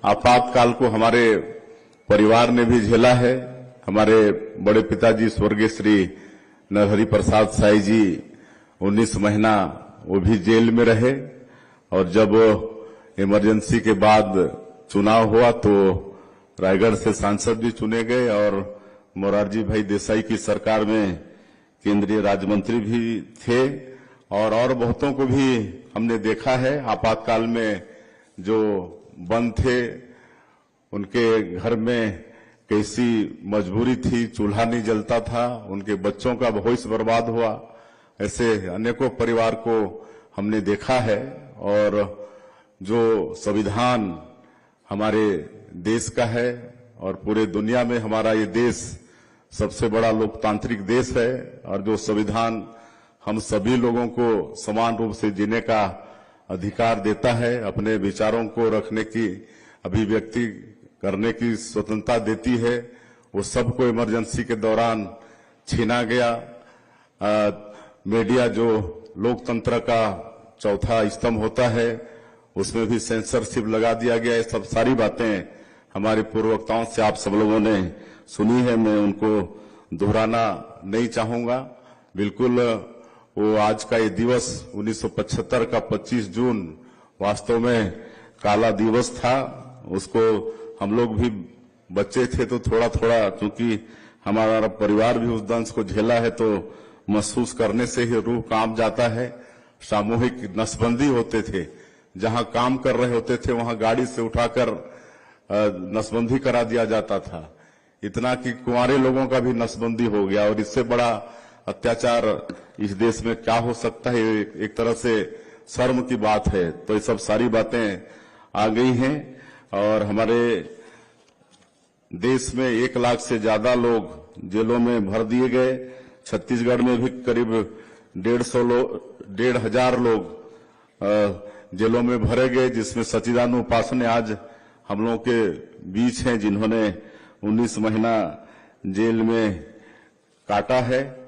आपातकाल को हमारे परिवार ने भी झेला है। हमारे बड़े पिताजी स्वर्गीय श्री नरहरि प्रसाद साई जी 19 महीना वो भी जेल में रहे और जब इमरजेंसी के बाद चुनाव हुआ तो रायगढ़ से सांसद भी चुने गए और मोरारजी भाई देसाई की सरकार में केंद्रीय राज्य मंत्री भी थे और बहुतों को भी हमने देखा है। आपातकाल में जो बंद थे उनके घर में कैसी मजबूरी थी, चूल्हा नहीं जलता था, उनके बच्चों का भविष्य बर्बाद हुआ। ऐसे अनेकों परिवार को हमने देखा है और जो संविधान हमारे देश का है और पूरे दुनिया में हमारा ये देश सबसे बड़ा लोकतांत्रिक देश है और जो संविधान हम सभी लोगों को समान रूप से जीने का अधिकार देता है, अपने विचारों को रखने की, अभिव्यक्ति करने की स्वतंत्रता देती है, वो सबको इमरजेंसी के दौरान छीना गया। मीडिया जो लोकतंत्र का चौथा स्तंभ होता है उसमें भी सेंसरशिप लगा दिया गया। ये सब सारी बातें हमारे पूर्ववक्ताओं से आप सब लोगों ने सुनी है, मैं उनको दोहराना नहीं चाहूंगा। बिल्कुल वो आज का ये दिवस 1975 का 25 जून वास्तव में काला दिवस था। उसको हम लोग भी बच्चे थे तो थोड़ा थोड़ा, क्योंकि हमारा परिवार भी उस दंश को झेला है, तो महसूस करने से ही रूह कांप जाता है। सामूहिक नसबंदी होते थे, जहां काम कर रहे होते थे वहां गाड़ी से उठाकर नसबंदी करा दिया जाता था। इतना कि कुंवारे लोगों का भी नसबंदी हो गया और इससे बड़ा अत्याचार इस देश में क्या हो सकता है। एक तरह से शर्म की बात है। तो ये सब सारी बातें आ गई हैं और हमारे देश में 1 लाख से ज्यादा लोग जेलों में भर दिए गए। छत्तीसगढ़ में भी करीब 1,500 लोग जेलों में भरे गए, जिसमें सच्चिदानंद उपासने आज हम लोगों के बीच हैं, जिन्होंने 19 महीना जेल में काटा है।